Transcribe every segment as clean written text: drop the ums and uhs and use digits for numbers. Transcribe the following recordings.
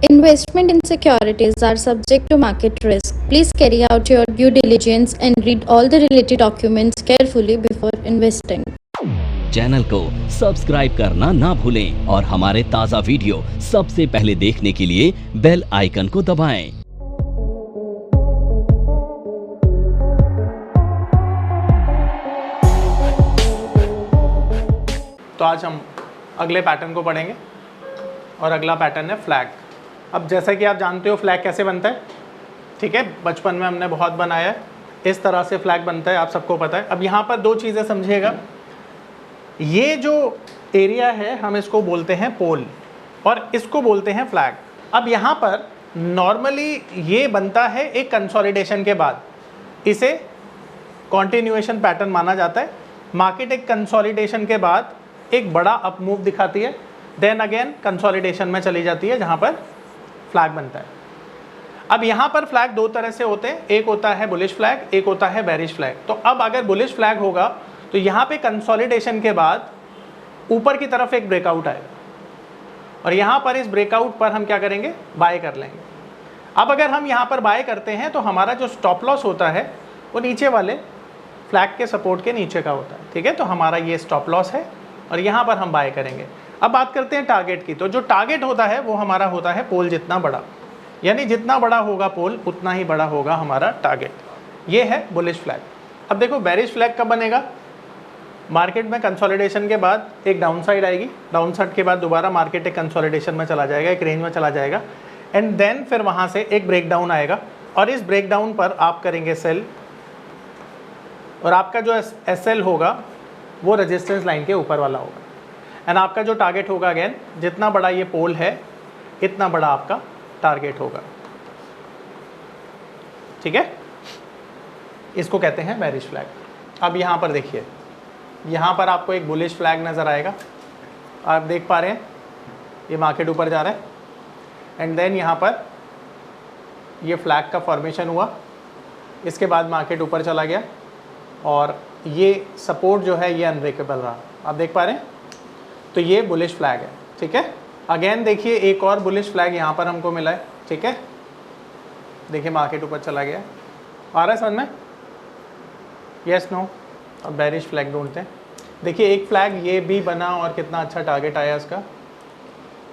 Investment in securities are subject to market risk. Please carry out your due diligence and read all the related documents carefully before investing. Channel को subscribe करना ना भूलें और हमारे ताज़ा video सबसे पहले देखने के लिए बेल आइकन को दबाएं। तो आज हम अगले पैटर्न को पढ़ेंगे और अगला पैटर्न है फ्लैग। अब जैसा कि आप जानते हो फ्लैग कैसे बनता है, ठीक है, बचपन में हमने बहुत बनाया है। इस तरह से फ्लैग बनता है, आप सबको पता है। अब यहाँ पर दो चीज़ें समझिएगा। ये जो एरिया है हम इसको बोलते हैं पोल और इसको बोलते हैं फ्लैग। अब यहाँ पर नॉर्मली ये बनता है एक कंसोलिडेशन के बाद, इसे कॉन्टिन्यूएशन पैटर्न माना जाता है। मार्केट एक कंसोलिडेशन के बाद एक बड़ा अप मूव दिखाती है, देन अगेन कंसोलिडेशन में चली जाती है, जहाँ पर फ्लैग बनता है। अब यहाँ पर फ्लैग दो तरह से होते हैं, एक होता है बुलिश फ्लैग, एक होता है बेरिश फ्लैग। तो अब अगर बुलिश फ्लैग होगा तो यहाँ पे कंसोलिडेशन के बाद ऊपर की तरफ एक ब्रेकआउट आएगा और यहाँ पर इस ब्रेकआउट पर हम क्या करेंगे, बाय कर लेंगे। अब अगर हम यहाँ पर बाय करते हैं तो हमारा जो स्टॉप लॉस होता है वो नीचे वाले फ्लैग के सपोर्ट के नीचे का होता है, ठीक है। तो हमारा ये स्टॉप लॉस है और यहाँ पर हम बाय करेंगे। अब बात करते हैं टारगेट की। तो जो टारगेट होता है वो हमारा होता है पोल जितना बड़ा, यानी जितना बड़ा होगा पोल उतना ही बड़ा होगा हमारा टारगेट। ये है बुलिश फ्लैग। अब देखो बेरिश फ्लैग कब बनेगा, मार्केट में कंसोलिडेशन के बाद एक डाउन साइड आएगी, डाउन साइड के बाद दोबारा मार्केट एक कंसोलिडेशन में चला जाएगा, एक रेंज में चला जाएगा, एंड देन फिर वहाँ से एक ब्रेक डाउन आएगा और इस ब्रेक डाउन पर आप करेंगे सेल और आपका जो एसएल होगा वो रेजिस्टेंस लाइन के ऊपर वाला होगा। एंड आपका जो टारगेट होगा, अगेन जितना बड़ा ये पोल है इतना बड़ा आपका टारगेट होगा, ठीक है। इसको कहते हैं बेरिश फ्लैग। अब यहाँ पर देखिए, यहाँ पर आपको एक बुलिश फ्लैग नज़र आएगा, आप देख पा रहे हैं ये मार्केट ऊपर जा रहा है एंड देन यहाँ पर ये फ्लैग का फॉर्मेशन हुआ, इसके बाद मार्केट ऊपर चला गया और ये सपोर्ट जो है ये अनब्रेकेबल रहा, आप देख पा रहे हैं। तो ये बुलिश फ्लैग है, ठीक है। अगेन देखिए एक और बुलिश फ्लैग यहाँ पर हमको मिला है, ठीक है। देखिए मार्केट ऊपर चला गया, आ रहा है समझ में, यस नो। अब बेरिश फ्लैग ढूंढते हैं। देखिए एक फ्लैग ये भी बना और कितना अच्छा टारगेट आया इसका,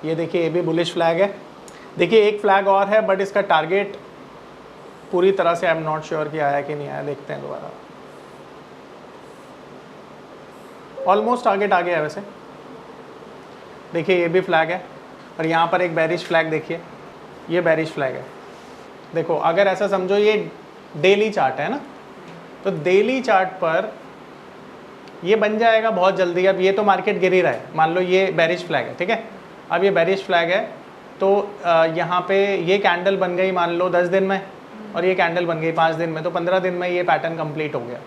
ये देखिए ये भी बुलिश फ्लैग है। देखिए एक फ्लैग और है बट इसका टारगेट पूरी तरह से आई एम नॉट श्योर कि आया कि नहीं आया, देखते हैं दोबारा। ऑलमोस्ट टारगेट आ गया है वैसे। देखिए ये भी फ्लैग है और यहाँ पर एक बेरिश फ्लैग, देखिए ये बेरिश फ्लैग है। देखो अगर ऐसा समझो ये डेली चार्ट है ना, तो डेली चार्ट पर ये बन जाएगा बहुत जल्दी। अब ये तो मार्केट गिर ही रहा है, मान लो ये बेरिश फ्लैग है, ठीक है। अब ये बेरिश फ्लैग है तो यहाँ पे ये कैंडल बन गई मान लो 10 दिन में और ये कैंडल बन गई 5 दिन में, तो 15 दिन में ये पैटर्न कंप्लीट हो गया।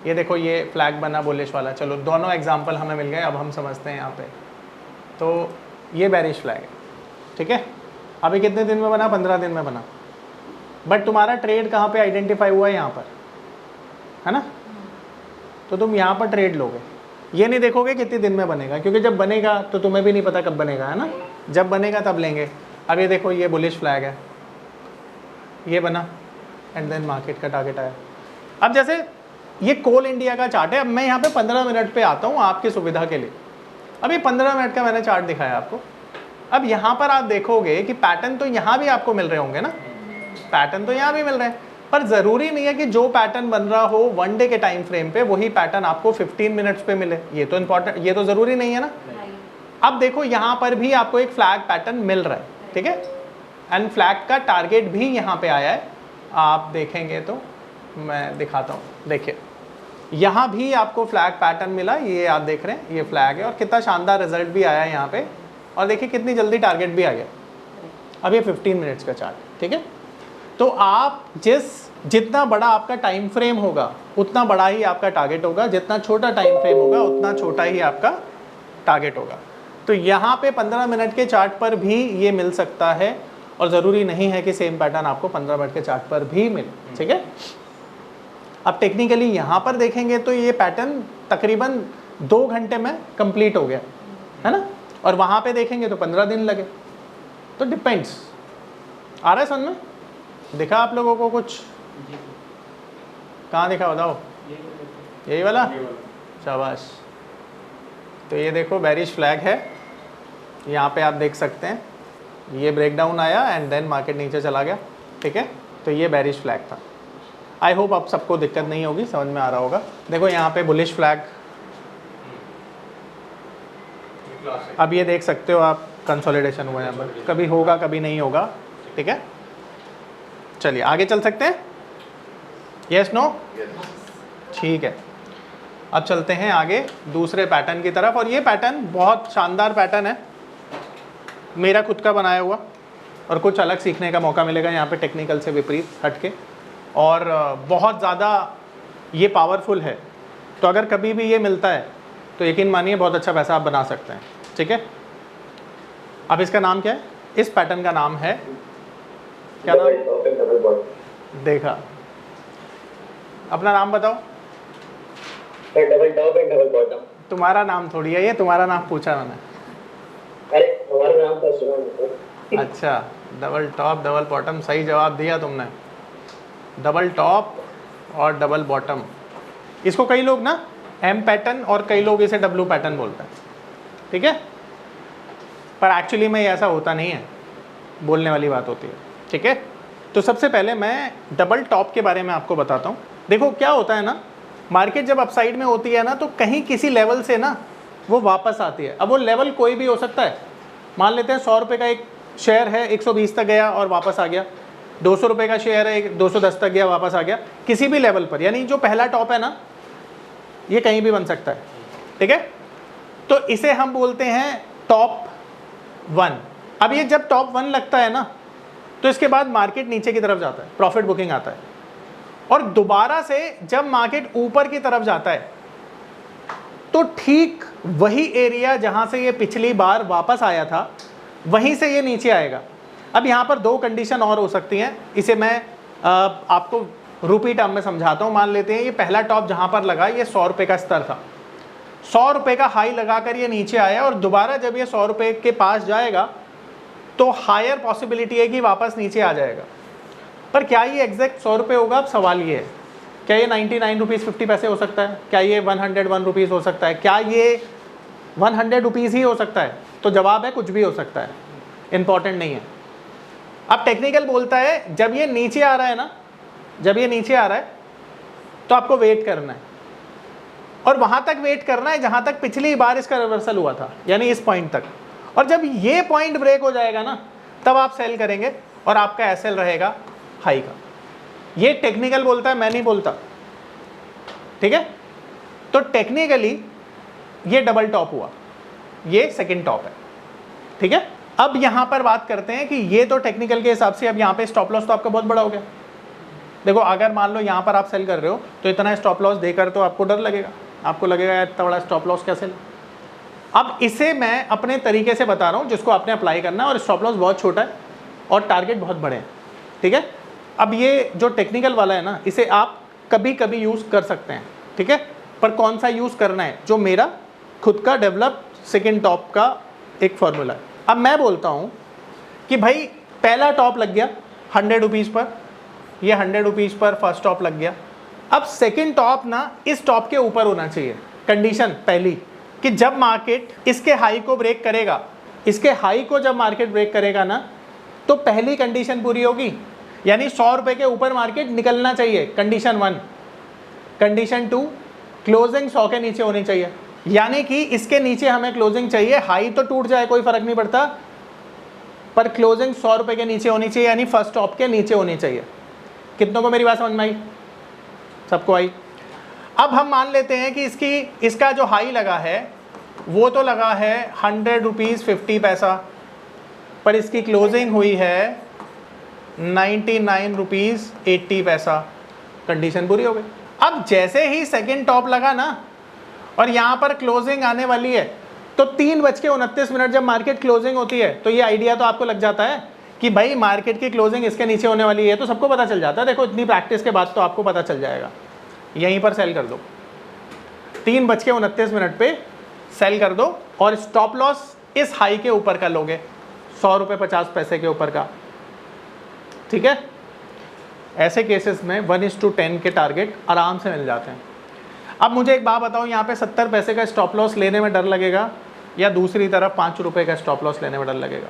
ये देखो ये फ्लैग बना बुलिश वाला। चलो दोनों एग्जांपल हमें मिल गए, अब हम समझते हैं यहाँ पे। तो ये बेरिश फ्लैग है, ठीक है। अभी कितने दिन में बना, 15 दिन में बना, बट तुम्हारा ट्रेड कहाँ पे आइडेंटिफाई हुआ है, यहाँ पर है ना। तो तुम यहाँ पर ट्रेड लोगे, ये नहीं देखोगे कितने दिन में बनेगा, क्योंकि जब बनेगा तो तुम्हें भी नहीं पता कब बनेगा, है ना। जब बनेगा तब लेंगे। अब ये देखो ये बुलिश फ्लैग है, ये बना एंड देन मार्केट का टारगेट आया। अब जैसे ये कोल इंडिया का चार्ट है, अब मैं यहाँ पे 15 मिनट पे आता हूँ आपकी सुविधा के लिए। अब ये 15 मिनट का मैंने चार्ट दिखाया आपको। अब यहाँ पर आप देखोगे कि पैटर्न तो यहाँ भी आपको मिल रहे होंगे ना, पैटर्न तो यहाँ भी मिल रहे हैं, पर ज़रूरी नहीं है कि जो पैटर्न बन रहा हो 1 डे के टाइम फ्रेम पे वही पैटर्न आपको 15 मिनट्स पे मिले। ये तो इम्पॉर्टेंट, ये तो ज़रूरी नहीं है ना। अब देखो यहाँ पर भी आपको एक फ्लैग पैटर्न मिल रहा है, ठीक है, एंड फ्लैग का टारगेट भी यहाँ पे आया है। आप देखेंगे तो मैं दिखाता हूँ, देखिए यहाँ भी आपको फ्लैग पैटर्न मिला, ये आप देख रहे हैं ये फ्लैग है और कितना शानदार रिजल्ट भी आया है यहाँ पे, और देखिए कितनी जल्दी टारगेट भी आ गया। अब ये 15 मिनट्स का चार्ट, ठीक है। तो आप जितना बड़ा आपका टाइम फ्रेम होगा उतना बड़ा ही आपका टारगेट होगा, जितना छोटा टाइम फ्रेम होगा उतना छोटा ही आपका टारगेट होगा। तो यहाँ पे 15 मिनट के चार्ट पर भी ये मिल सकता है और ज़रूरी नहीं है कि सेम पैटर्न आपको 15 मिनट के चार्ट पर भी मिले, ठीक है। अब टेक्निकली यहाँ पर देखेंगे तो ये पैटर्न तकरीबन 2 घंटे में कंप्लीट हो गया, है ना, और वहाँ पे देखेंगे तो 15 दिन लगे। तो डिपेंड्स, आ रहा है समझ में? दिखा आप लोगों को कुछ? कहाँ दिखा बताओ? यही वाला? शाबाश। तो ये देखो बेरिश फ्लैग है, यहाँ पे आप देख सकते हैं ये ब्रेकडाउन आया एंड देन मार्केट नीचे चला गया, ठीक है। तो ये बेरिश फ्लैग था। आई होप आप सबको दिक्कत नहीं होगी, समझ में आ रहा होगा। देखो यहाँ पे बुलिश फ्लैग, अब ये देख सकते हो आप कंसोलिडेशन हुआ यहाँ पर, कभी होगा कभी नहीं होगा, ठीक है। चलिए आगे चल सकते हैं, यस नो? ठीक है, अब चलते हैं आगे दूसरे पैटर्न की तरफ। और ये पैटर्न बहुत शानदार पैटर्न है, मेरा खुद का बनाया हुआ, और कुछ अलग सीखने का मौका मिलेगा यहाँ पे टेक्निकल से विपरीत हटके, और बहुत ज़्यादा ये पावरफुल है। तो अगर कभी भी ये मिलता है तो यकीन मानिए बहुत अच्छा पैसा आप बना सकते हैं, ठीक है। अब इसका नाम क्या है? इस पैटर्न का नाम है क्या नाम? देखा, अपना नाम बताओ। Double top and double bottom. तुम्हारा नाम थोड़ी है ये, तुम्हारा नाम पूछा मैंने। अरे हमारा नाम तो सुना। अच्छा, डबल टॉप डबल बॉटम, सही जवाब दिया तुमने। डबल टॉप और डबल बॉटम, इसको कई लोग ना एम पैटर्न और कई लोग इसे डब्ल्यू पैटर्न बोलते हैं, ठीक है। पर एक्चुअली में ऐसा होता नहीं है, बोलने वाली बात होती है, ठीक है। तो सबसे पहले मैं डबल टॉप के बारे में आपको बताता हूँ। देखो क्या होता है ना, मार्केट जब अपसाइड में होती है ना तो कहीं किसी लेवल से ना वो वापस आती है। अब वो लेवल कोई भी हो सकता है, मान लेते हैं 100 रुपये का एक शेयर है, 120 तक गया और वापस आ गया। 200 रुपये का शेयर है, 210 तक गया वापस आ गया, किसी भी लेवल पर। यानी जो पहला टॉप है ना ये कहीं भी बन सकता है, ठीक है। तो इसे हम बोलते हैं टॉप 1। अब ये जब टॉप 1 लगता है ना तो इसके बाद मार्केट नीचे की तरफ जाता है, प्रॉफिट बुकिंग आता है, और दोबारा से जब मार्केट ऊपर की तरफ जाता है तो ठीक वही एरिया जहां से ये पिछली बार वापस आया था वहीं से ये नीचे आएगा। अब यहाँ पर दो कंडीशन और हो सकती हैं, इसे मैं आपको रुपी टर्म में समझाता हूँ। मान लेते हैं ये पहला टॉप जहाँ पर लगा ये 100 रुपये का स्तर था, 100 रुपये का हाई लगाकर ये नीचे आया, और दोबारा जब ये 100 रुपये के पास जाएगा तो हायर पॉसिबिलिटी है कि वापस नीचे आ जाएगा। पर क्या ये एग्जैक्ट 100 रुपये होगा? अब सवाल ये है, क्या ये 99 रुपीज़ 50 पैसे हो सकता है? क्या ये 101 रुपीज़ हो सकता है? क्या ये 100 रुपीज़ ही हो सकता है? तो जवाब है कुछ भी हो सकता है, इंपॉर्टेंट नहीं है। अब टेक्निकल बोलता है जब ये नीचे आ रहा है ना, जब ये नीचे आ रहा है तो आपको वेट करना है, और वहाँ तक वेट करना है जहाँ तक पिछली बार इसका रिवर्सल हुआ था, यानी इस पॉइंट तक। और जब ये पॉइंट ब्रेक हो जाएगा ना तब आप सेल करेंगे और आपका एसएल रहेगा हाई का। ये टेक्निकल बोलता है, मैं नहीं बोलता, ठीक है। तो टेक्निकली ये डबल टॉप हुआ, ये सेकंड टॉप है, ठीक है। अब यहां पर बात करते हैं कि ये तो टेक्निकल के हिसाब से, अब यहां पे स्टॉप लॉस तो आपका बहुत बड़ा हो गया। देखो अगर मान लो यहां पर आप सेल कर रहे हो तो इतना स्टॉप लॉस देकर तो आपको डर लगेगा, आपको लगेगा यार इतना बड़ा स्टॉप लॉस कैसे। अब इसे मैं अपने तरीके से बता रहा हूं जिसको आपने अप्लाई करना है, और स्टॉप लॉस बहुत छोटा है और टारगेट बहुत बड़े हैं, ठीक है। अब ये जो टेक्निकल वाला है ना इसे आप कभी कभी यूज़ कर सकते हैं, ठीक है। पर कौन सा यूज़ करना है, जो मेरा खुद का डेवलप सेकेंड टॉप का एक फॉर्मूला है। अब मैं बोलता हूँ कि भाई पहला टॉप लग गया 100 रुपीज़ पर, ये 100 रुपीज़ पर फर्स्ट टॉप लग गया। अब सेकेंड टॉप ना इस टॉप के ऊपर होना चाहिए। कंडीशन पहली कि जब मार्केट इसके हाई को ब्रेक करेगा, इसके हाई को जब मार्केट ब्रेक करेगा ना तो पहली कंडीशन पूरी होगी, यानी 100 रुपये के ऊपर मार्केट निकलना चाहिए, कंडीशन 1। कंडीशन 2 क्लोजिंग 100 के नीचे होनी चाहिए, यानी कि इसके नीचे हमें क्लोजिंग चाहिए। हाई तो टूट जाए कोई फर्क नहीं पड़ता, पर क्लोजिंग 100 रुपये के नीचे होनी चाहिए, यानी फर्स्ट टॉप के नीचे होनी चाहिए। कितनों को मेरी बात समझ में आई? सबको आई? अब हम मान लेते हैं कि इसका जो हाई लगा है वो तो लगा है 100 रुपीज़ 50 पैसा, पर इसकी क्लोजिंग हुई है 99 रुपीज़ 80 पैसा। कंडीशन पूरी हो गई। अब जैसे ही सेकेंड टॉप लगा ना और यहाँ पर क्लोजिंग आने वाली है तो 3:29 जब मार्केट क्लोजिंग होती है तो ये आइडिया तो आपको लग जाता है कि भाई मार्केट की क्लोजिंग इसके नीचे होने वाली है, तो सबको पता चल जाता है। देखो इतनी प्रैक्टिस के बाद तो आपको पता चल जाएगा। यहीं पर सेल कर दो, 3:29 पे सेल कर दो, और स्टॉप लॉस इस हाई के ऊपर का लोगे, 100 रुपये 50 पैसे के ऊपर का। ठीक है, ऐसे केसेस में 1:10 के टारगेट आराम से मिल जाते हैं। अब मुझे एक बात बताओ, यहाँ पे 70 पैसे का स्टॉप लॉस लेने में डर लगेगा या दूसरी तरफ 5 रुपये का स्टॉप लॉस लेने में डर लगेगा?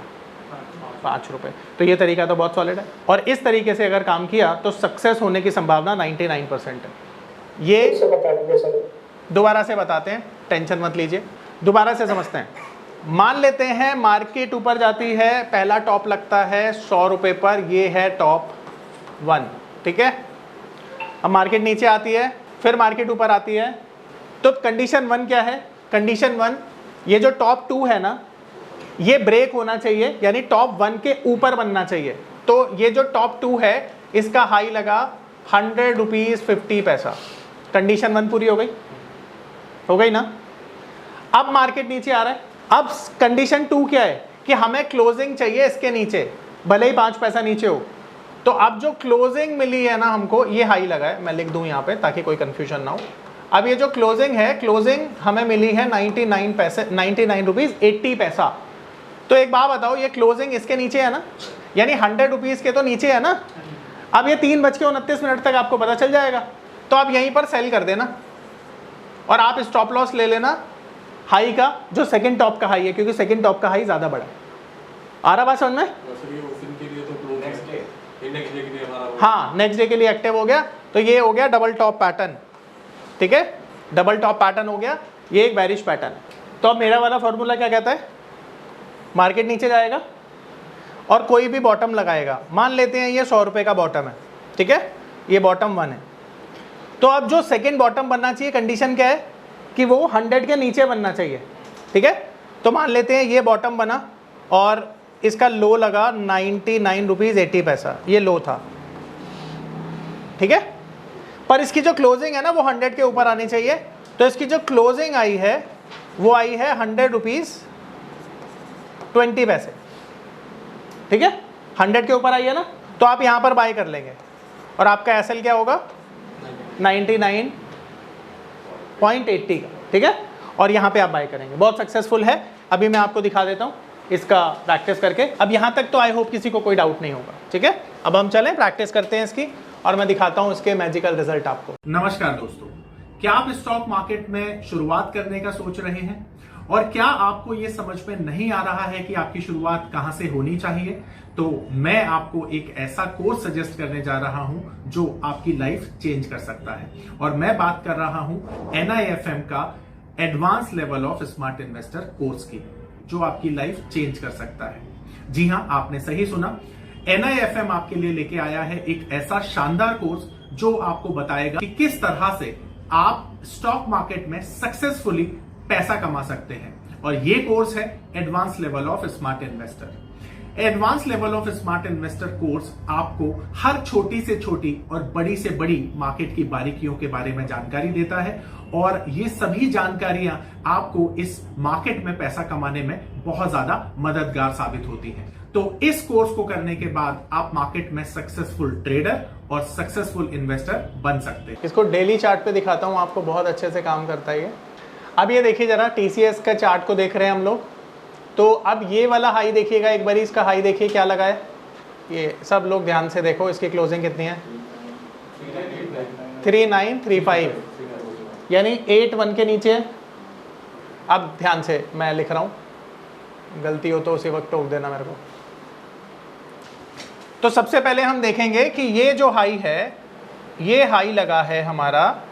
5 रुपये। तो ये तरीका तो बहुत सॉलिड है, और इस तरीके से अगर काम किया तो सक्सेस होने की संभावना 99% है। ये बता दीजिए सर। दोबारा से बताते हैं, टेंशन मत लीजिए, दोबारा से समझते हैं। मान लेते हैं मार्केट ऊपर जाती है, पहला टॉप लगता है 100 रुपये पर, ये है टॉप 1, ठीक है। अब मार्केट नीचे आती है, फिर मार्केट ऊपर आती है, तो कंडीशन 1 क्या है? कंडीशन 1, ये जो टॉप 2 है ना, ये ब्रेक होना चाहिए, यानी टॉप 1 के ऊपर बनना चाहिए। तो ये जो टॉप 2 है, इसका हाई लगा 100 रुपीज़ 50 पैसा, कंडीशन 1 पूरी हो गई ना। अब मार्केट नीचे आ रहा है, अब कंडीशन 2 क्या है कि हमें क्लोजिंग चाहिए इसके नीचे, भले ही 5 पैसा नीचे हो। तो अब जो क्लोजिंग मिली है ना हमको, ये हाई लगा है, मैं लिख दूं यहाँ पे ताकि कोई कंफ्यूजन ना हो। अब ये जो क्लोजिंग है, क्लोजिंग हमें मिली है 99 रुपीज़ 80 पैसा। तो एक बात बताओ, ये क्लोजिंग इसके नीचे है ना, यानी 100 रुपीज़ के तो नीचे है ना। अब ये 3:29 तक आपको पता चल जाएगा, तो आप यहीं पर सेल कर देना और आप स्टॉप लॉस ले लेना हाई का, जो सेकंड टॉप का हाई है, क्योंकि सेकंड टॉप का हाई ज़्यादा बड़ा है। आ रहा बात समझ में? हाँ, नेक्स्ट डे के लिए एक्टिव हो गया, तो ये हो गया डबल टॉप पैटर्न, ठीक है, डबल टॉप पैटर्न हो गया, ये एक बेरिश पैटर्न। तो अब मेरा वाला फॉर्मूला क्या कहता है? मार्केट नीचे जाएगा और कोई भी बॉटम लगाएगा, मान लेते हैं ये 100 रुपये का बॉटम है, ठीक है, ये बॉटम 1 है। तो अब जो सेकेंड बॉटम बनना चाहिए, कंडीशन क्या है कि वो 100 के नीचे बनना चाहिए, ठीक है। तो मान लेते हैं ये बॉटम बना और इसका लो लगा 99 रुपीज़ 80 पैसा, ये लो था, ठीक है। पर इसकी जो क्लोजिंग है ना, वो 100 के ऊपर आनी चाहिए। तो इसकी जो क्लोजिंग आई है, वो आई है 100 रुपीज़ 20 पैसे, ठीक है, 100 के ऊपर आई है ना। तो आप यहाँ पर बाय कर लेंगे और आपका एसएल क्या होगा? 99.80 का, ठीक है, और यहाँ पे आप बाय करेंगे। बहुत सक्सेसफुल है। अभी मैं आपको दिखा देता हूँ इसका प्रैक्टिस करके। अब यहाँ तक तो आई होप किसी को कोई डाउट नहीं होगा, ठीक है। अब हम चलें प्रैक्टिस करते हैं इसकी, और मैं दिखाता हूँ इसके मैजिकल रिजल्ट आपको। नमस्कार दोस्तों, क्या आप स्टॉक मार्केट में शुरुआत करने का सोच रहे हैं और क्या आपको ये समझ में नहीं आ रहा है कि आपकी शुरुआत कहाँ से होनी चाहिए? तो मैं आपको एक ऐसा कोर्स सजेस्ट करने जा रहा हूं जो आपकी लाइफ चेंज कर सकता है, और मैं बात कर रहा हूं NIFM का advance level of smart investor course की, जो आपकी लाइफ चेंज कर सकता है। जी हां, आपने सही सुना, NIFM आपके लिए लेके आया है एक ऐसा शानदार कोर्स जो आपको बताएगा कि किस तरह से आप स्टॉक मार्केट में सक्सेसफुली पैसा कमा सकते हैं। और ये कोर्स है advance level of smart investor. Advance level of smart investor course आपको हर छोटी से छोटी और बड़ी से बड़ी मार्केट की बारीकियों के बारे में जानकारी देता है, और ये सभी जानकारियां आपको इस मार्केट में पैसा कमाने में बहुत ज्यादा मददगार साबित होती हैं। तो इस कोर्स को करने के बाद आप मार्केट में सक्सेसफुल ट्रेडर और सक्सेसफुल इन्वेस्टर बन सकते हैं। इसको डेली चार्ट पे दिखाता हूं आपको, बहुत अच्छे से काम करता है ये। अब ये देखिए जरा, TCS का चार्ट को देख रहे हैं हम लोग। तो अब ये वाला हाई देखिएगा, एक बार इसका हाई देखिए क्या लगा है। ये सब लोग ध्यान से देखो, इसकी क्लोजिंग कितनी है? 3935, यानी 81 के नीचे है। अब ध्यान से मैं लिख रहा हूँ, गलती हो तो उसी वक्त टोक देना मेरे को। तो सबसे पहले हम देखेंगे कि ये जो हाई है, ये हाई लगा है हमारा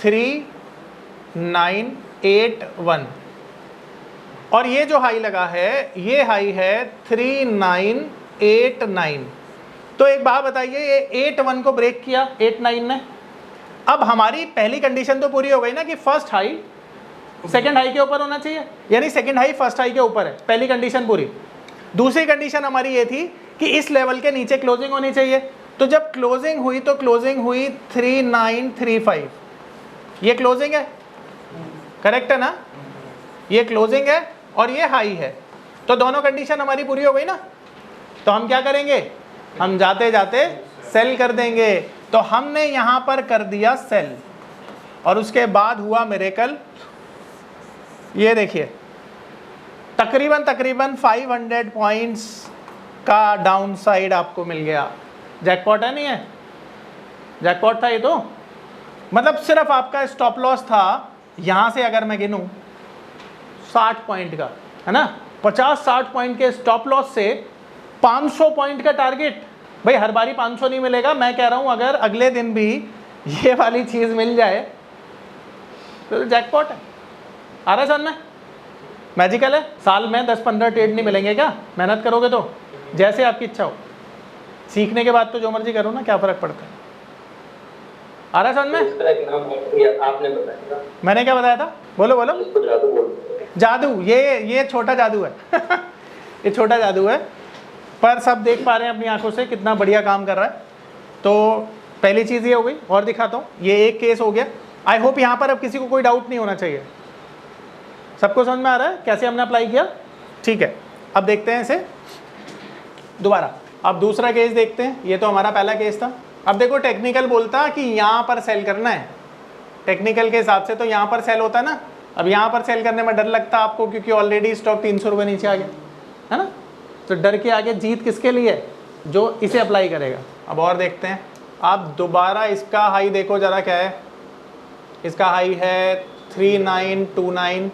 3981, और ये जो हाई लगा है, ये हाई है 3989। तो एक बात बताइए, ये 81 को ब्रेक किया 89 ने। अब हमारी पहली कंडीशन तो पूरी हो गई ना कि फर्स्ट हाई सेकंड हाई के ऊपर होना चाहिए, यानी सेकंड हाई फर्स्ट हाई के ऊपर है, पहली कंडीशन पूरी। दूसरी कंडीशन हमारी ये थी कि इस लेवल के नीचे क्लोजिंग होनी चाहिए। तो जब क्लोजिंग हुई तो क्लोजिंग हुई 3935, ये क्लोजिंग है, करेक्ट है ना, ये क्लोजिंग है और ये हाई है। तो दोनों कंडीशन हमारी पूरी हो गई ना। तो हम क्या करेंगे, हम जाते जाते सेल कर देंगे। तो हमने यहां पर कर दिया सेल, और उसके बाद हुआ मिरेकल। ये देखिए तकरीबन 500 पॉइंट्स का डाउन साइड आपको मिल गया। जैकपॉट है नहीं है, जैकपॉट था ये तो, मतलब सिर्फ आपका स्टॉप लॉस था यहाँ से अगर मैं गिनूँ 60 पॉइंट का, है ना, 50-60 पॉइंट के स्टॉप लॉस से 500 पॉइंट का टारगेट। भाई हर बारी 500 नहीं मिलेगा, मैं कह रहा हूँ अगर अगले दिन भी ये वाली चीज़ मिल जाए तो जैकपॉट है। आ रहा है समझ में? मैजिकल है। साल में 10-15 ट्रेड नहीं मिलेंगे क्या, मेहनत करोगे तो, जैसे आपकी इच्छा हो। सीखने के बाद तो जो मर्जी करो ना, क्या फ़र्क पड़ता है। आ रहा है समझ में? इसका एक नाम आपने बताया, मैंने क्या बताया था, बोलो बोलो। इसको जादू बोलते हैं। जादू, ये छोटा जादू है ये छोटा जादू है, पर सब देख पा रहे हैं अपनी आंखों से कितना बढ़िया काम कर रहा है। तो पहली चीज़ ये हो गई, और दिखाता हूँ। ये एक केस हो गया। आई होप यहाँ पर अब किसी को कोई डाउट नहीं होना चाहिए। सबको समझ में आ रहा है कैसे हमने अप्लाई किया? ठीक है, अब देखते हैं इसे दोबारा। अब दूसरा केस देखते हैं। ये तो हमारा पहला केस था। अब देखो टेक्निकल बोलता कि यहाँ पर सेल करना है, टेक्निकल के हिसाब से तो यहाँ पर सेल होता ना। अब यहाँ पर सेल करने में डर लगता आपको, क्योंकि ऑलरेडी स्टॉक 300 रुपये नीचे आ गया, है ना। तो डर के आगे जीत किसके लिए है? जो इसे अप्लाई करेगा। अब और देखते हैं। आप दोबारा इसका हाई देखो ज़रा क्या है। इसका हाई है 3929,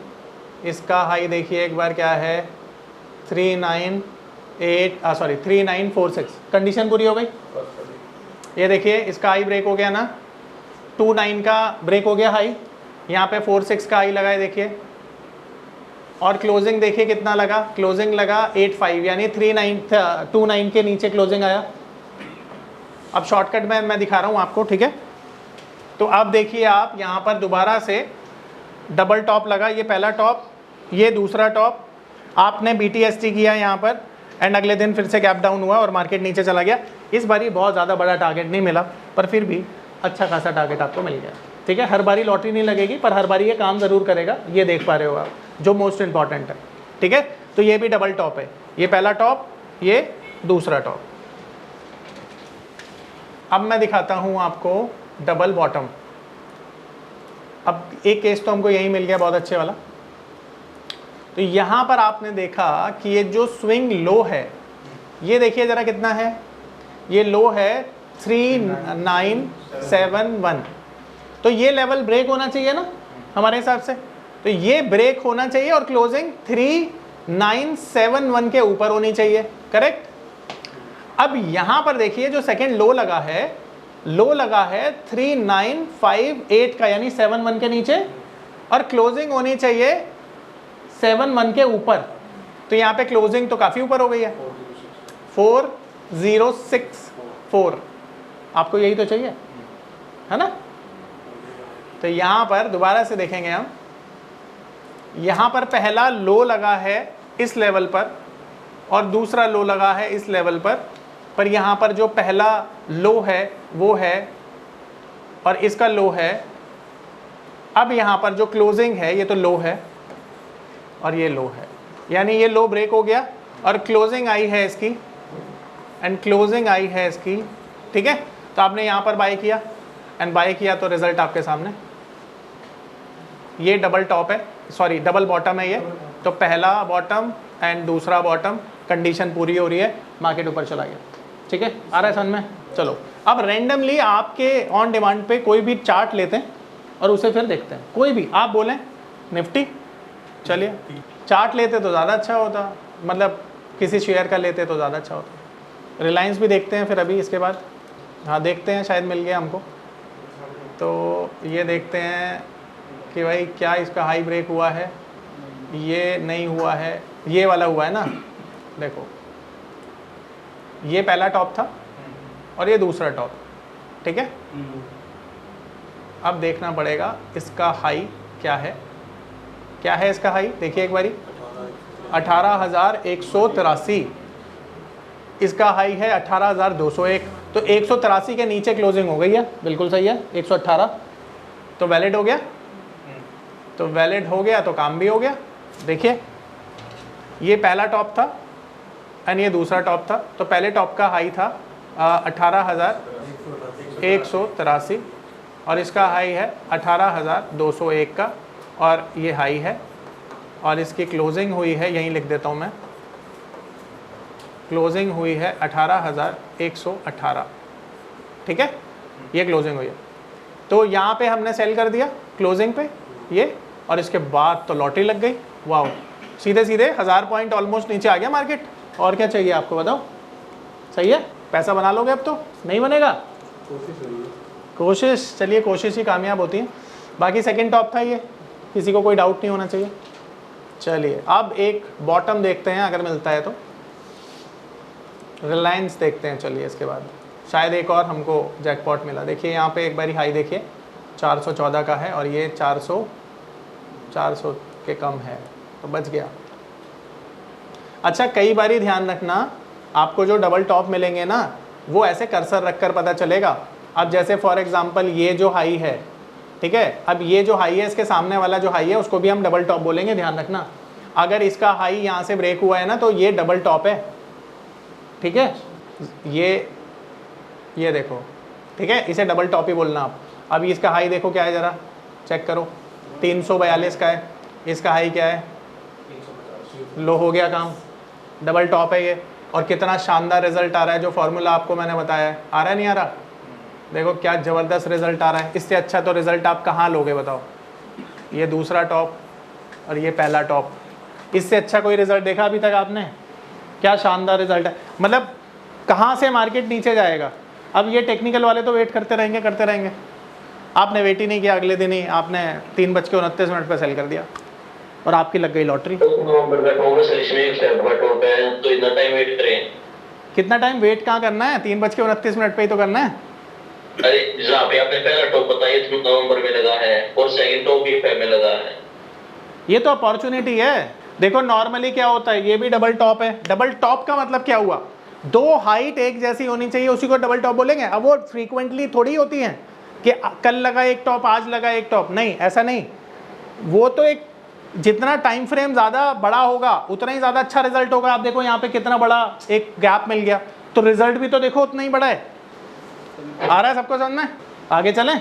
इसका हाई देखिए एक बार क्या है 3946। कंडीशन पूरी हो गई। ये देखिए इसका हाई ब्रेक हो गया ना, 29 का ब्रेक हो गया हाई, यहाँ पे 46 का हाई लगा है देखिए, और क्लोजिंग देखिए कितना लगा, क्लोजिंग लगा 85, यानी 29 के नीचे क्लोजिंग आया। अब शॉर्टकट में मैं दिखा रहा हूँ आपको, ठीक है। तो अब देखिए आप यहाँ पर दोबारा से डबल टॉप लगा, ये पहला टॉप, ये दूसरा टॉप, आपने BTST किया यहाँ पर, एंड अगले दिन फिर से गैप डाउन हुआ और मार्केट नीचे चला गया। इस बारी बहुत ज़्यादा बड़ा टारगेट नहीं मिला, पर फिर भी अच्छा खासा टारगेट आपको मिल गया, ठीक है। हर बारी लॉटरी नहीं लगेगी, पर हर बारी ये काम ज़रूर करेगा, ये देख पा रहे हो आप, जो मोस्ट इंपॉर्टेंट है, ठीक है। तो ये भी डबल टॉप है, ये पहला टॉप, ये दूसरा टॉप। अब मैं दिखाता हूँ आपको डबल बॉटम। अब एक केस तो हमको यही मिल गया बहुत अच्छे वाला। तो यहाँ पर आपने देखा कि ये जो स्विंग लो है, ये देखिए ज़रा कितना है, ये लो है 3971। तो ये लेवल ब्रेक होना चाहिए ना हमारे हिसाब से, तो ये ब्रेक होना चाहिए और क्लोजिंग 3971 के ऊपर होनी चाहिए, करेक्ट। अब यहाँ पर देखिए जो सेकेंड लो लगा है, लो लगा है 3958 का, यानी 71 के नीचे, और क्लोजिंग होनी चाहिए 71 के ऊपर। तो यहाँ पे क्लोजिंग तो काफ़ी ऊपर हो गई है, 4064। आपको यही तो चाहिए, है ना। तो यहाँ पर दोबारा से देखेंगे हम, यहाँ पर पहला लो लगा है इस लेवल पर और दूसरा लो लगा है इस लेवल पर यहाँ पर जो पहला लो है वो है और इसका लो है। अब यहाँ पर जो क्लोजिंग है, ये तो लो है और ये लो है, यानी ये लो ब्रेक हो गया और क्लोजिंग आई है इसकी, एंड क्लोजिंग आई है इसकी, ठीक है। तो आपने यहाँ पर बाय किया एंड बाय किया, तो रिजल्ट आपके सामने, ये डबल टॉप है, सॉरी डबल बॉटम है ये। तो पहला बॉटम एंड दूसरा बॉटम, कंडीशन पूरी हो रही है, मार्केट ऊपर चला गया, ठीक है। आ रहा है समझ में? चलो अब रैंडमली आपके ऑन डिमांड पे कोई भी चार्ट लेते हैं और उसे फिर देखते हैं। कोई भी आप बोलें, निफ्टी, चलिए चार्ट लेते तो ज़्यादा अच्छा होता, मतलब किसी शेयर का लेते तो ज़्यादा अच्छा होता। रिलायंस भी देखते हैं फिर अभी इसके बाद, हाँ देखते हैं, शायद मिल गया हमको। तो ये देखते हैं कि भाई क्या इसका हाई ब्रेक हुआ है, ये नहीं हुआ है, ये वाला हुआ है ना। देखो ये पहला टॉप था और ये दूसरा टॉप, ठीक है। अब देखना पड़ेगा इसका हाई क्या है, क्या है इसका हाई, देखिए एक बारी 18,183। इसका हाई है 18,201, तो 183 के नीचे क्लोजिंग हो गई है, बिल्कुल सही है, 118। तो वैलिड हो गया, तो वैलिड हो गया तो काम भी हो गया। देखिए ये पहला टॉप था एंड ये दूसरा टॉप था। तो पहले टॉप का हाई था 18,183 और इसका हाई है 18,201 का, और ये हाई है और इसकी क्लोजिंग हुई है, यहीं लिख देता हूँ मैं, क्लोजिंग हुई है 18,118, ठीक है, ये क्लोजिंग हुई है। तो यहाँ पे हमने सेल कर दिया क्लोजिंग पे ये, और इसके बाद तो लॉटरी लग गई, वाह, सीधे सीधे 1000 पॉइंट ऑलमोस्ट नीचे आ गया मार्केट। और क्या चाहिए आपको, बताओ, सही है, पैसा बना लोगे अब तो, नहीं बनेगा, कोशिश, चलिए कोशिश ही कामयाब होती है। बाकी सेकंड टॉप था ये, किसी को कोई डाउट नहीं होना चाहिए। चलिए अब एक बॉटम देखते हैं अगर मिलता है तो, रिलायंस देखते हैं। चलिए इसके बाद शायद एक और हमको जैकपॉट मिला। देखिए यहाँ पे एक बारी हाई देखिए 414 का है और ये 400 के कम है, तो बच गया। अच्छा, कई बारी ध्यान रखना, आपको जो डबल टॉप मिलेंगे ना वो ऐसे कर्सर रखकर पता चलेगा। अब जैसे फॉर एग्जांपल ये जो हाई है, ठीक है, अब ये जो हाई है इसके सामने वाला जो हाई है उसको भी हम डबल टॉप बोलेंगे, ध्यान रखना। अगर इसका हाई यहाँ से ब्रेक हुआ है ना तो ये डबल टॉप है, ठीक है, ये देखो, ठीक है, इसे डबल टॉप ही बोलना आप। अब इसका हाई देखो क्या है, ज़रा चेक करो, 342 का है, इसका हाई क्या है, लो, हो गया काम, डबल टॉप है ये। और कितना शानदार रिजल्ट आ रहा है, जो फॉर्मूला आपको मैंने बताया है, आ रहा है नहीं आ रहा, देखो क्या ज़बरदस्त रिजल्ट आ रहा है। इससे अच्छा तो रिजल्ट आप कहाँ लोगे बताओ, ये दूसरा टॉप और ये पहला टॉप, इससे अच्छा कोई रिजल्ट देखा अभी तक आपने? क्या शानदार रिजल्ट है, मतलब कहाँ से मार्केट नीचे जाएगा। अब ये टेक्निकल वाले तो वेट करते रहेंगे, आपने वेट ही नहीं किया, अगले दिन ही आपने 3:29 पर सेल कर दिया और आपकी लग गई लॉटरी। नवंबर का कांग्रेस इसमें टॉप है, तो इतना टाइम वेट करें? कितना टाइम वेट कहाँ करना है, 3:29 पे ही तो करना है। अरे जहाँ पे आपने पहला टॉप बताया तो नवंबर में लगा है और सेकंड टॉप भी फेब में लगा है, ये तो अपॉर्चुनिटी है। देखो नॉर्मली क्या होता है, ये भी डबल टॉप है, डबल टॉप का मतलब क्या हुआ, दो हाइट एक जैसी होनी चाहिए, उसी को डबल टॉप बोलेंगे। अब वो फ्रीक्वेंटली थोड़ी होती हैं कि कल लगा एक टॉप, आज लगा एक टॉप, नहीं, ऐसा नहीं। वो तो एक, जितना टाइम फ्रेम ज़्यादा बड़ा होगा उतना ही ज़्यादा अच्छा रिजल्ट होगा। आप देखो यहाँ पे कितना बड़ा एक गैप मिल गया, तो रिजल्ट भी तो देखो उतना ही बड़ा है। आ रहा है सबको समझ में? आगे चलें।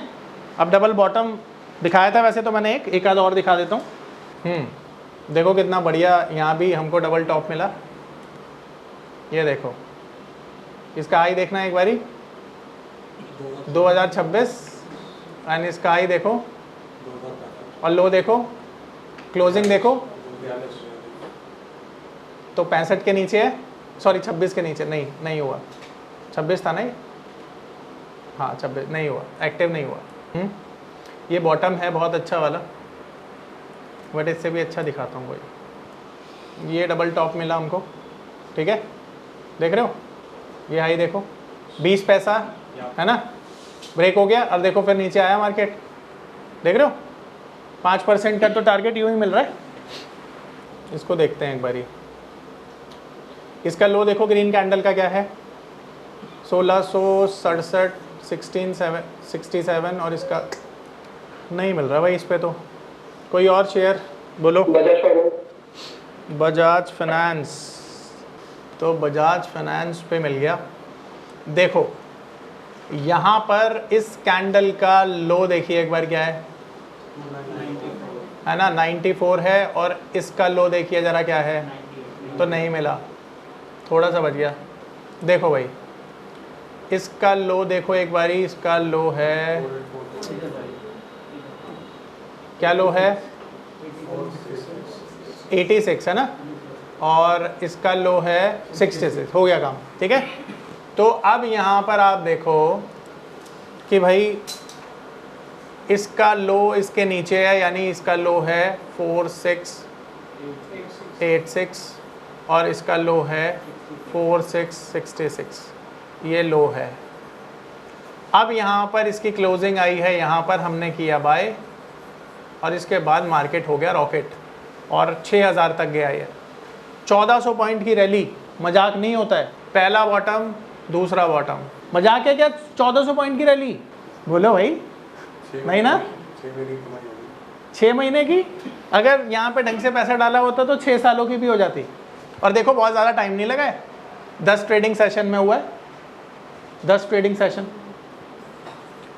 अब डबल बॉटम दिखाया था वैसे तो मैंने, एक आध और दिखा देता हूँ। देखो कितना बढ़िया यहाँ भी हमको डबल टॉप मिला, ये देखो, इसका हाई देखना एक बारी 2026 एंड इसका हाई देखो और लो देखो, क्लोजिंग देखो तो 65 के नीचे है, सॉरी 26 के नीचे, नहीं हुआ, 26 था नहीं, हाँ 26 नहीं हुआ, एक्टिव नहीं हुआ। ये बॉटम है बहुत अच्छा वाला, बट इससे भी अच्छा दिखाता हूँ कोई। ये डबल टॉप मिला हमको, ठीक है, देख रहे हो, ये हाई देखो 20 पैसा है ना, ब्रेक हो गया और देखो फिर नीचे आया मार्केट, देख रहे हो 5% का तो टारगेट यूँ ही मिल रहा है। इसको देखते हैं एक बारी, इसका लो देखो, ग्रीन कैंडल का क्या है, 1667 67 और इसका नहीं मिल रहा भाई इस पे। तो कोई और शेयर बोलो। बजाज फाइनेंस, तो बजाज फाइनेंस पे मिल गया। देखो यहाँ पर इस कैंडल का लो देखिए एक बार क्या है ना, 94 है, और इसका लो देखिए ज़रा क्या है, तो नहीं मिला, थोड़ा सा बच गया। देखो भाई इसका लो देखो एक बारी, इसका लो है, क्या लो है, 86 है ना, और इसका लो है 66, हो गया काम, ठीक है। तो अब यहाँ पर आप देखो कि भाई इसका लो इसके नीचे है, यानी इसका लो है 4686 और इसका लो है 4666, ये लो है। अब यहाँ पर इसकी क्लोजिंग आई है, यहाँ पर हमने किया बाय और इसके बाद मार्केट हो गया रॉकेट और 6000 तक गया ये। 1400 पॉइंट की रैली, मजाक नहीं होता है, पहला बॉटम दूसरा बॉटम, मजाक है क्या 1400 पॉइंट की रैली, बोलो भाई, नहीं ना, 6 महीने की, अगर यहाँ पे ढंग से पैसा डाला होता तो 6 सालों की भी हो जाती। और देखो बहुत ज़्यादा टाइम नहीं लगा है, 10 ट्रेडिंग सेशन में हुआ है, 10 ट्रेडिंग सेशन।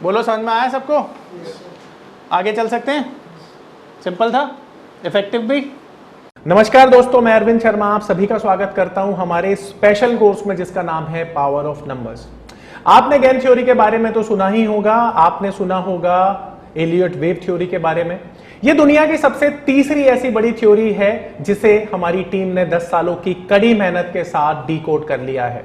बोलो समझ में आया सबको? आगे चल सकते हैं, सिंपल था, इफेक्टिव भी। नमस्कार दोस्तों, मैं अरविंद शर्मा आप सभी का स्वागत करता हूं हमारे स्पेशल कोर्स में जिसका नाम है पावर ऑफ नंबर्स। आपने गेम थ्योरी के बारे में तो सुना ही होगा, आपने सुना होगा एलियट वेव थ्योरी के बारे में। यह दुनिया की सबसे तीसरी ऐसी बड़ी थ्योरी है जिसे हमारी टीम ने 10 सालों की कड़ी मेहनत के साथ डिकोड कर लिया है।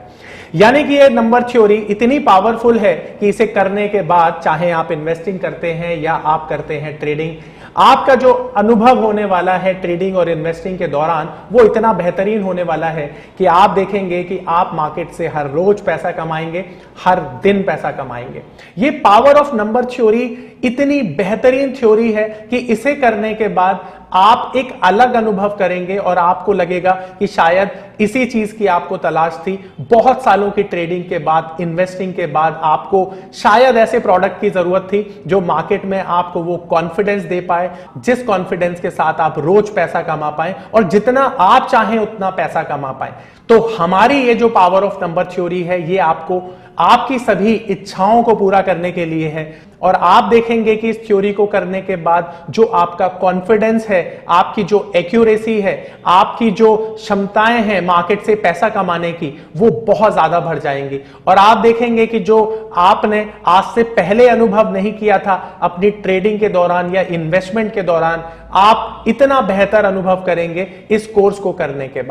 यानी कि यह नंबर थ्योरी इतनी पावरफुल है कि इसे करने के बाद चाहे आप इन्वेस्टिंग करते हैं या आप करते हैं ट्रेडिंग, आपका जो अनुभव होने वाला है ट्रेडिंग और इन्वेस्टिंग के दौरान वो इतना बेहतरीन होने वाला है कि आप देखेंगे कि आप मार्केट से हर रोज पैसा कमाएंगे, हर दिन पैसा कमाएंगे। ये पावर ऑफ नंबर थ्योरी इतनी बेहतरीन थ्योरी है कि इसे करने के बाद आप एक अलग अनुभव करेंगे और आपको लगेगा कि शायद इसी चीज की आपको तलाश थी। बहुत सालों की ट्रेडिंग के बाद, इन्वेस्टिंग के बाद आपको शायद ऐसे प्रोडक्ट की जरूरत थी जो मार्केट में आपको वो कॉन्फिडेंस दे पाए, जिस कॉन्फिडेंस के साथ आप रोज पैसा कमा पाए और जितना आप चाहें उतना पैसा कमा पाए। तो हमारी ये जो पावर ऑफ नंबर थ्योरी है ये आपको आपकी सभी इच्छाओं को पूरा करने के लिए है। और आप देखेंगे कि इस थ्योरी को करने के बाद जो आपका कॉन्फिडेंस है, आपकी जो एक्यूरेसी है, आपकी जो क्षमताएं हैं मार्केट से पैसा कमाने की, वो बहुत ज्यादा बढ़ जाएंगी। और आप देखेंगे कि जो आपने आज से पहले अनुभव नहीं किया था अपनी ट्रेडिंग के दौरान या इन्वेस्टमेंट के दौरान, आप इतना बेहतर अनुभव करेंगे इस कोर्स को करने के बाद।